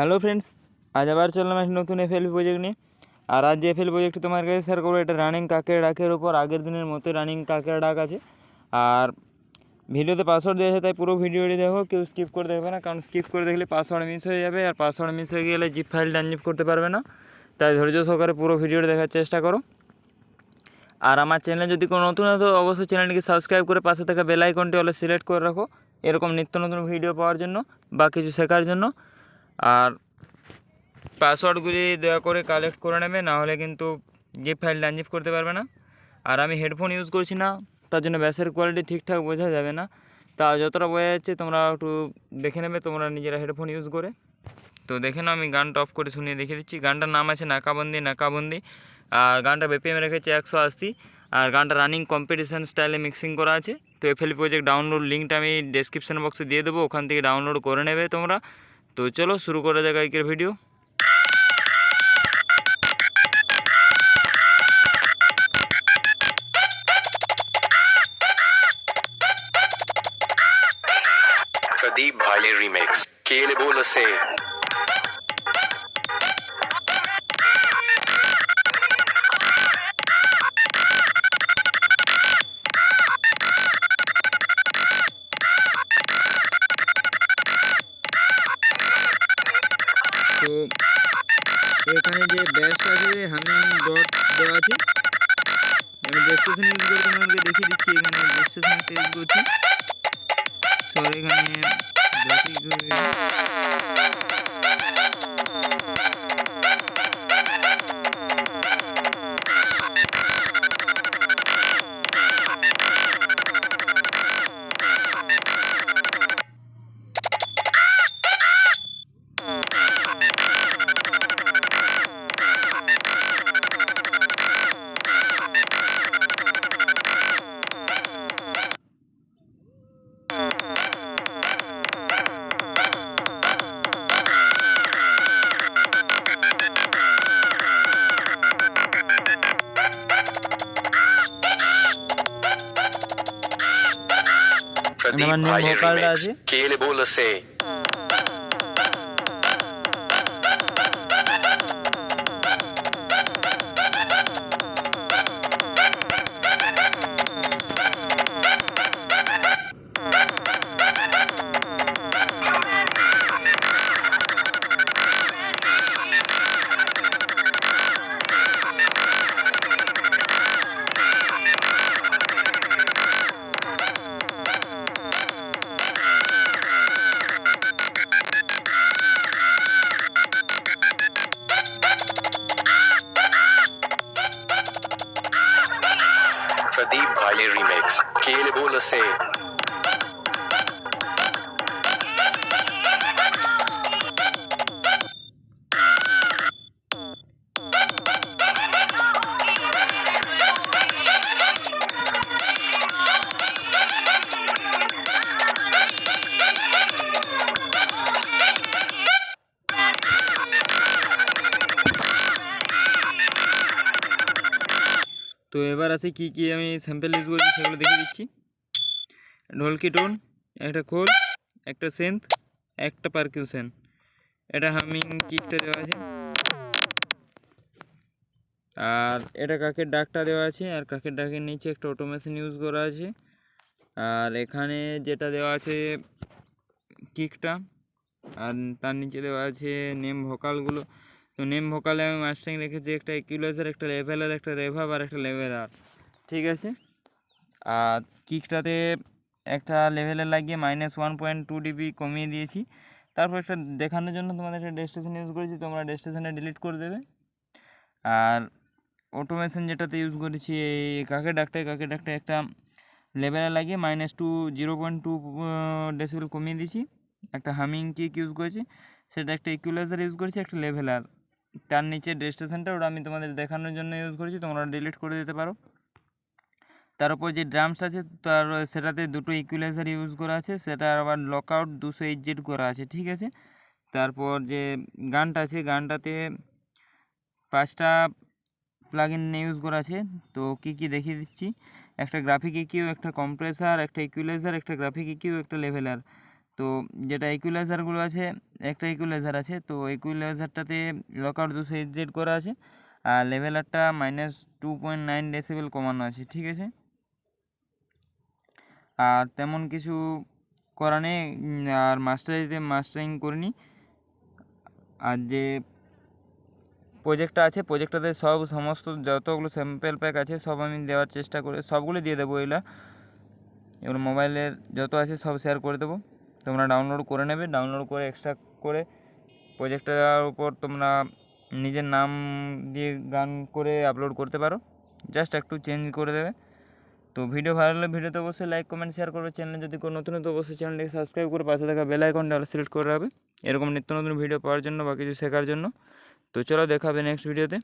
Hello friends, আজ আবার চললাম একটা নতুন এফএল প্রজেক্ট নিয়ে। আর আজ যে এফএল প্রজেক্টটি তোমার কাছে শেয়ার করবো, এটা রানিং কাকের ডাকের ওপর আগের দিনের মতো রানিং কাকের ডাক আছে। আর ভিডিওতে পাসওয়ার্ড দেওয়া আছে, তাই পুরো ভিডিওটি দেখো, কেউ স্কিপ করে দেখবে না, কারণ স্কিপ করে দেখলে পাসওয়ার্ড মিস হয়ে যাবে, আর পাসওয়ার্ড মিস হয়ে গেলে জিপ ফাইলটা আনজিপ করতে পারবে না। তাই ধৈর্য সহকারে পুরো ভিডিওটি দেখার চেষ্টা করো। আর আমার চ্যানেলে যদি কোনো নতুন হয় তো অবশ্যই চ্যানেলটিকে সাবস্ক্রাইব করে পাশে থাকা বেল আইকনটি হলে সিলেক্ট করে রাখো, এরকম নিত্য নতুন ভিডিও পাওয়ার জন্য বা কিছু শেখার জন্য। আর পাসওয়ার্ডগুলি দয়া করে কালেক্ট করে নেবে, না হলে কিন্তু জিপ ফাইলটা আনজিপ করতে পারবে না। আর আমি হেডফোন ইউজ করছি না, তার জন্য ব্যাসের কোয়ালিটি ঠিকঠাক বোঝা যাবে না। তা যতটা বোঝা যাচ্ছে তোমরা একটু দেখে নেবে তোমরা নিজেরা হেডফোন ইউজ করে। তো দেখে নাও, আমি গানটা অফ করে শুনিয়ে দেখে দিচ্ছি। গানটার নাম আছে নাকাবন্দি নাকাবন্দি। আর গানটা BPM রেখেছে 180। আর গানটা রানিং কম্পিটিশান স্টাইলে মিক্সিং করা আছে। তো এফএল প্রজেক্ট ডাউনলোড লিঙ্কটা আমি ডেসক্রিপশন বক্সে দিয়ে দেবো, ওখান থেকে ডাউনলোড করে নেবে তোমরা। তো চলো শুরু করা যাক আজকের ভিডিও। प्रदीप भाले रीमिक्स केले बोल से তো এখানে যে ব্যাস আছে হামিং ডট দেওয়া আছে, আমি ডেস্টিনেশন ইউজ করে তোমাদেরকে দেখিয়ে দিচ্ছি। এখানে ডেস্টিনেশনটা ইউজ করছি। সরি, এখানে গ্রাফিক प्रदीप भाले रीमिक्स केले बोल से प्रदीप भाले रीमिक्स केले बोल से তো এবার আছে কি কি আমি স্যাম্পল ইউজ করছি সেগুলো দেখিয়ে দিচ্ছি। ঢোলকি টোন, একটা খোল, একটা সেন্থ, একটা পারকিউশন, এটা হামিং কিকটা দেওয়া আছে, আর এটা কাকের ডাকটা দেওয়া আছে, আর কাকের ডাকের নিচে একটা অটোমেশন ইউজ করা আছে। আর এখানে যেটা দেওয়া আছে কিকটা, আর তার নিচে দেওয়া আছে নেম ভোকালগুলো। তো নেম ভোকালে আমি মাস্টারিং রেখেছি একটা ইকুয়ালাইজার, একটা লেভেলার, একটা রেভাব আর একটা লেভেলার, ঠিক আছে। আর কিকটাতে একটা লেভেলার লাগিয়ে -1.2 dB কমিয়ে দিয়েছি। তারপর একটা দেখানোর জন্য তোমাদের একটা ডেস্টিনেশন ইউজ করেছি, তোমরা ডেস্টিনেশনটা ডিলিট করে দেবে। আর অটোমেশন যেটাতে ইউজ করেছি এই কাকের ডাকটা একটা লেভেলার লাগিয়ে -0.2 ডেসিবেল কমিয়ে দিয়েছি। একটা হামিং কিক ইউজ করেছি, সেটা একটা ইকুয়ালাইজার ইউজ করেছি, একটা লেভেলার। তার নিচে ডেস্টিনেশনটা ওটা আমি তোমাদের দেখানোর জন্য ইউজ করেছি, তোমরা ডিলিট করে দিতে পারো। তার উপর যে ড্রামস আছে তার সেটাতে দুটো ইকুয়ালাইজার ইউজ করা আছে, সেটা আবার লকআউট 200 করা আছে, ঠিক আছে। তারপর যে গানটা আছে, গানটাতে 5টা প্লাগইন ইউজ করা আছে। তো কী কী দেখিয়ে দিচ্ছি। একটা গ্রাফিক ইকিউ, একটা কম্প্রেসার, একটা ইকুয়ালাইজার, একটা গ্রাফিক ইকিউ, একটা লেভেলার। তো যেটা ইকুয়ালাইজারগুলো আছে, একটা ইকুয়ালাইজার আছে, তো ইকুয়ালাইজারটাতে লকআউট 200 HZ করা আছে, আর লেভেলারটা -2.9 ডেসিবেল কমানো আছে, ঠিক আছে। আর তেমন কিছু করা নেই, আর মাস্টারিং করিনি। আর যে প্রজেক্টটা আছে, প্রজেক্টটাতে সমস্ত যতগুলো স্যাম্পেল প্যাক আছে সব আমি দেওয়ার চেষ্টা করে সবগুলো দিয়ে দেবো। এগুলো মোবাইলের যত আছে সব শেয়ার করে দেবো, তোমরা ডাউনলোড করে নেবে। ডাউনলোড করে এক্সট্রাক্ট করে প্রজেক্টটার উপর তোমরা নিজের নাম দিয়ে গান করে আপলোড করতে পারো, জাস্ট একটু চেঞ্জ করে দেবে। তো ভিডিও ভালো লাগলে ভিডিওতে অবশ্যই লাইক কমেন্ট শেয়ার করবে। চ্যানেলে যদি কোনো নতুন তো অবশ্যই চ্যানেলটিকে সাবস্ক্রাইব করে পাশে থাকা বেল আইকনটা সিলেক্ট করে রাখবে এরকম নিত্য নতুন ভিডিও পাওয়ার জন্য বা কিছু শেখার জন্য। তো চলো, দেখা হবে নেক্সট ভিডিওতে।